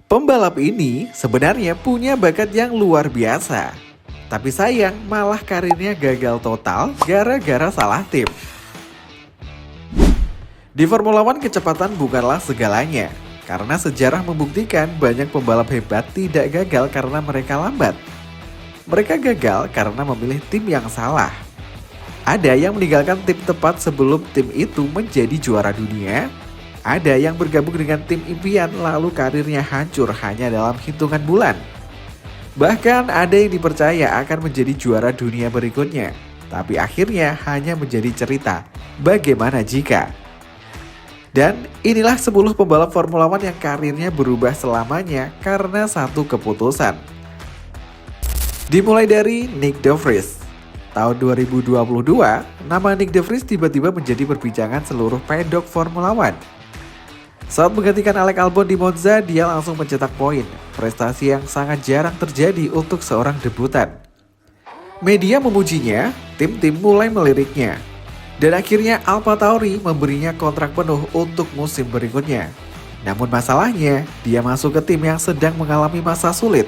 Pembalap ini sebenarnya punya bakat yang luar biasa. Tapi sayang malah karirnya gagal total gara-gara salah tim. Di Formula One kecepatan bukanlah segalanya. Karena sejarah membuktikan banyak pembalap hebat tidak gagal karena mereka lambat. Mereka gagal karena memilih tim yang salah. Ada yang meninggalkan tim tepat sebelum tim itu menjadi juara dunia. Ada yang bergabung dengan tim impian lalu karirnya hancur hanya dalam hitungan bulan. Bahkan ada yang dipercaya akan menjadi juara dunia berikutnya. Tapi akhirnya hanya menjadi cerita. Bagaimana jika? Dan inilah 10 pembalap Formula One yang karirnya berubah selamanya karena satu keputusan. Dimulai dari Nick De Vries. Tahun 2022, nama Nick De Vries tiba-tiba menjadi perbincangan seluruh pedok Formula One. Saat menggantikan Alex Albon di Monza, dia langsung mencetak poin. Prestasi yang sangat jarang terjadi untuk seorang debutan. Media memujinya, tim-tim mulai meliriknya. Dan akhirnya AlphaTauri memberinya kontrak penuh untuk musim berikutnya. Namun masalahnya, dia masuk ke tim yang sedang mengalami masa sulit.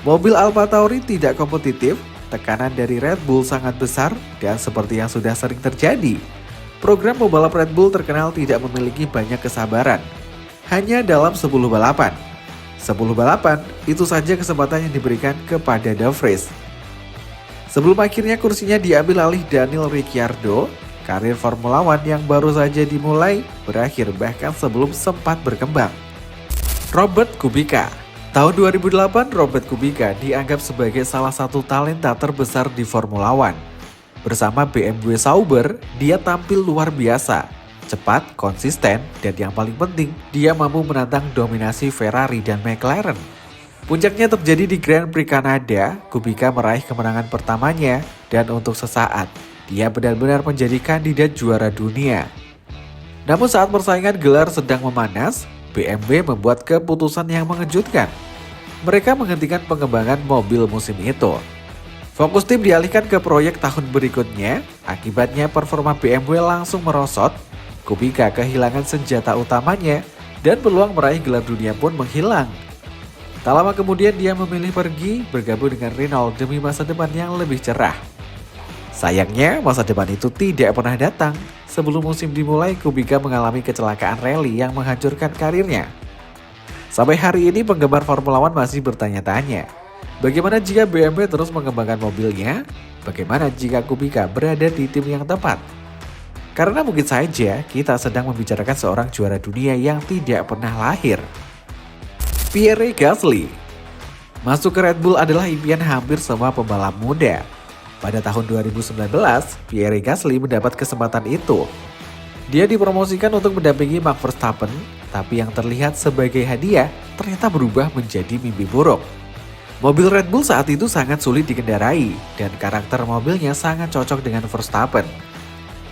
Mobil AlphaTauri tidak kompetitif, tekanan dari Red Bull sangat besar, dan seperti yang sudah sering terjadi, program pembalap Red Bull terkenal tidak memiliki banyak kesabaran. Hanya dalam 10 balapan. 10 balapan, itu saja kesempatan yang diberikan kepada De Vries. Sebelum akhirnya kursinya diambil alih Daniel Ricciardo, karir Formula One yang baru saja dimulai berakhir bahkan sebelum sempat berkembang. Robert Kubica. Tahun 2008, Robert Kubica dianggap sebagai salah satu talenta terbesar di Formula One. Bersama BMW Sauber, dia tampil luar biasa, cepat, konsisten, dan yang paling penting, dia mampu menantang dominasi Ferrari dan McLaren. Puncaknya terjadi di Grand Prix Kanada, Kubica meraih kemenangan pertamanya dan untuk sesaat, dia benar-benar menjadi kandidat juara dunia. Namun saat persaingan gelar sedang memanas, BMW membuat keputusan yang mengejutkan. Mereka menghentikan pengembangan mobil musim itu. Fokus tim dialihkan ke proyek tahun berikutnya, akibatnya performa BMW langsung merosot, Kubica kehilangan senjata utamanya, dan peluang meraih gelar dunia pun menghilang. Tak lama kemudian dia memilih pergi bergabung dengan Renault demi masa depan yang lebih cerah. Sayangnya masa depan itu tidak pernah datang. Sebelum musim dimulai, Kubica mengalami kecelakaan rally yang menghancurkan karirnya. Sampai hari ini penggemar Formula One masih bertanya-tanya, bagaimana jika BMW terus mengembangkan mobilnya? Bagaimana jika Kubica berada di tim yang tepat? Karena mungkin saja kita sedang membicarakan seorang juara dunia yang tidak pernah lahir. Pierre Gasly. Masuk ke Red Bull adalah impian hampir semua pembalap muda. Pada tahun 2019, Pierre Gasly mendapat kesempatan itu. Dia dipromosikan untuk mendampingi Max Verstappen, tapi yang terlihat sebagai hadiah ternyata berubah menjadi mimpi buruk. Mobil Red Bull saat itu sangat sulit dikendarai, dan karakter mobilnya sangat cocok dengan Verstappen.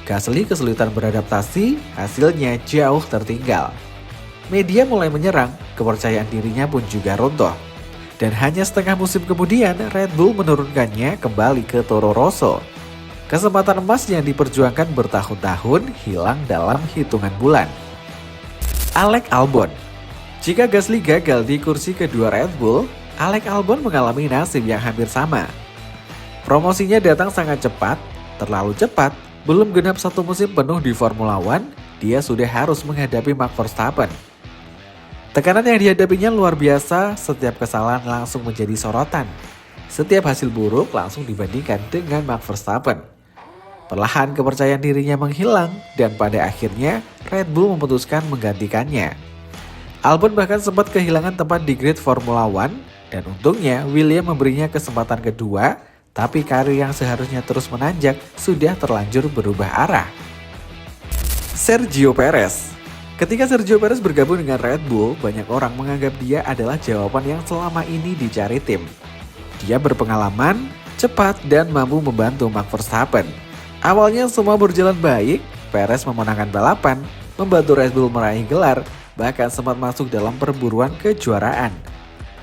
Gasly kesulitan beradaptasi, hasilnya jauh tertinggal. Media mulai menyerang, kepercayaan dirinya pun juga runtuh. Dan hanya setengah musim kemudian, Red Bull menurunkannya kembali ke Toro Rosso. Kesempatan emas yang diperjuangkan bertahun-tahun hilang dalam hitungan bulan. Alex Albon. Jika Gasly gagal di kursi kedua Red Bull, Alex Albon mengalami nasib yang hampir sama. Promosinya datang sangat cepat, terlalu cepat, belum genap satu musim penuh di Formula One, dia sudah harus menghadapi Max Verstappen. Tekanan yang dihadapinya luar biasa, setiap kesalahan langsung menjadi sorotan. Setiap hasil buruk langsung dibandingkan dengan Max Verstappen. Perlahan kepercayaan dirinya menghilang dan pada akhirnya Red Bull memutuskan menggantikannya. Albon bahkan sempat kehilangan tempat di grid Formula One dan untungnya Williams memberinya kesempatan kedua, tapi karir yang seharusnya terus menanjak sudah terlanjur berubah arah. Sergio Perez. Ketika Sergio Perez bergabung dengan Red Bull, banyak orang menganggap dia adalah jawaban yang selama ini dicari tim. Dia berpengalaman, cepat, dan mampu membantu Max Verstappen. Awalnya semua berjalan baik, Perez memenangkan balapan, membantu Red Bull meraih gelar, bahkan sempat masuk dalam perburuan kejuaraan.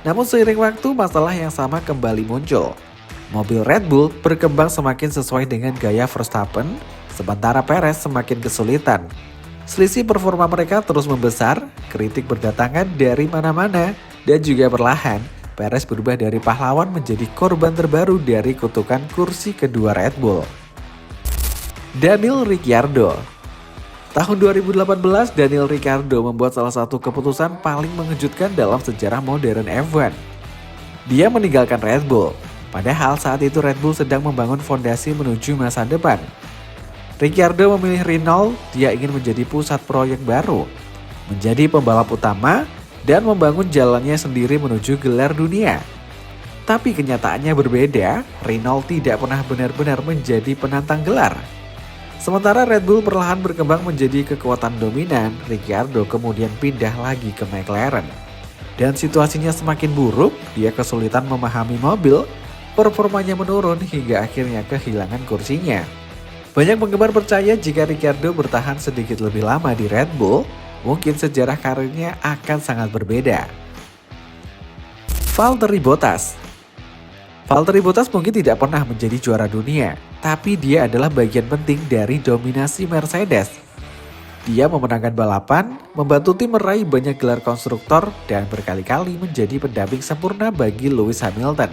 Namun seiring waktu, masalah yang sama kembali muncul. Mobil Red Bull berkembang semakin sesuai dengan gaya Verstappen, sementara Perez semakin kesulitan. Selisih performa mereka terus membesar, kritik berdatangan dari mana-mana, dan juga perlahan, Perez berubah dari pahlawan menjadi korban terbaru dari kutukan kursi kedua Red Bull. Daniel Ricciardo. Tahun 2018, Daniel Ricciardo membuat salah satu keputusan paling mengejutkan dalam sejarah modern F1. Dia meninggalkan Red Bull, padahal saat itu Red Bull sedang membangun fondasi menuju masa depan. Ricciardo memilih Renault, dia ingin menjadi pusat proyek baru, menjadi pembalap utama, dan membangun jalannya sendiri menuju gelar dunia. Tapi kenyataannya berbeda, Renault tidak pernah benar-benar menjadi penantang gelar. Sementara Red Bull perlahan berkembang menjadi kekuatan dominan, Ricciardo kemudian pindah lagi ke McLaren. Dan situasinya semakin buruk, dia kesulitan memahami mobil, performanya menurun hingga akhirnya kehilangan kursinya. Banyak penggemar percaya jika Ricciardo bertahan sedikit lebih lama di Red Bull, mungkin sejarah karirnya akan sangat berbeda. Valtteri Bottas. Valtteri Bottas mungkin tidak pernah menjadi juara dunia, tapi dia adalah bagian penting dari dominasi Mercedes. Dia memenangkan balapan, membantu tim meraih banyak gelar konstruktor, dan berkali-kali menjadi pendamping sempurna bagi Lewis Hamilton.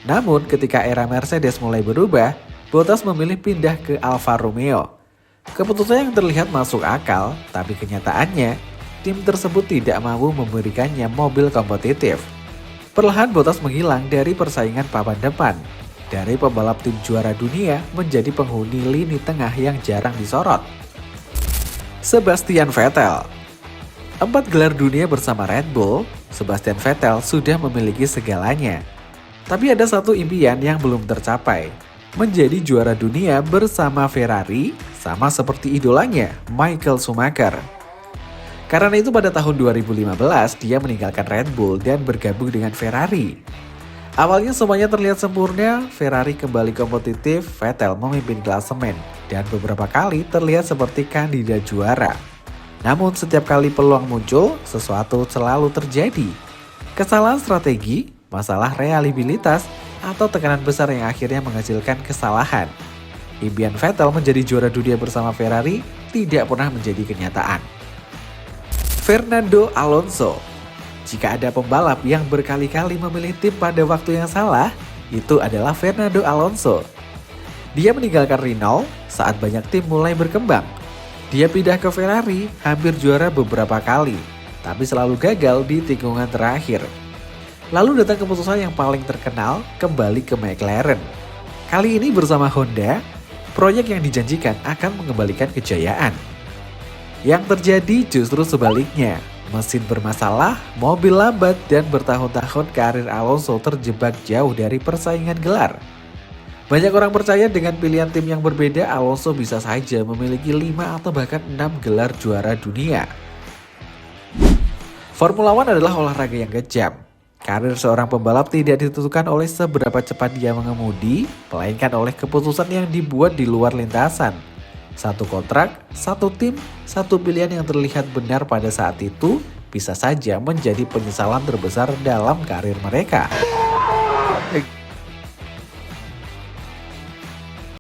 Namun ketika era Mercedes mulai berubah, Bottas memilih pindah ke Alfa Romeo. Keputusan yang terlihat masuk akal, tapi kenyataannya, tim tersebut tidak mampu memberikannya mobil kompetitif. Perlahan Bottas menghilang dari persaingan papan depan. Dari pembalap tim juara dunia menjadi penghuni lini tengah yang jarang disorot. Sebastian Vettel. 4 gelar dunia bersama Red Bull, Sebastian Vettel sudah memiliki segalanya. Tapi ada satu impian yang belum tercapai. Menjadi juara dunia bersama Ferrari, sama seperti idolanya Michael Schumacher. Karena itu pada tahun 2015 dia meninggalkan Red Bull dan bergabung dengan Ferrari. Awalnya semuanya terlihat sempurna, Ferrari kembali kompetitif, Vettel memimpin klasemen, dan beberapa kali terlihat seperti kandidat juara. Namun setiap kali peluang muncul, sesuatu selalu terjadi. Kesalahan strategi, masalah reliabilitas, atau tekanan besar yang akhirnya menghasilkan kesalahan. Impian Vettel menjadi juara dunia bersama Ferrari tidak pernah menjadi kenyataan. Fernando Alonso. Jika ada pembalap yang berkali-kali memilih tim pada waktu yang salah, itu adalah Fernando Alonso. Dia meninggalkan Renault saat banyak tim mulai berkembang. Dia pindah ke Ferrari, hampir juara beberapa kali, tapi selalu gagal di tikungan terakhir. Lalu datang keputusan yang paling terkenal, kembali ke McLaren. Kali ini bersama Honda, proyek yang dijanjikan akan mengembalikan kejayaan. Yang terjadi justru sebaliknya, mesin bermasalah, mobil lambat, dan bertahun-tahun karir Alonso terjebak jauh dari persaingan gelar. Banyak orang percaya dengan pilihan tim yang berbeda, Alonso bisa saja memiliki 5 atau bahkan 6 gelar juara dunia. Formula One adalah olahraga yang kejam. Karir seorang pembalap tidak ditentukan oleh seberapa cepat dia mengemudi, melainkan oleh keputusan yang dibuat di luar lintasan. Satu kontrak, satu tim, satu pilihan yang terlihat benar pada saat itu bisa saja menjadi penyesalan terbesar dalam karir mereka.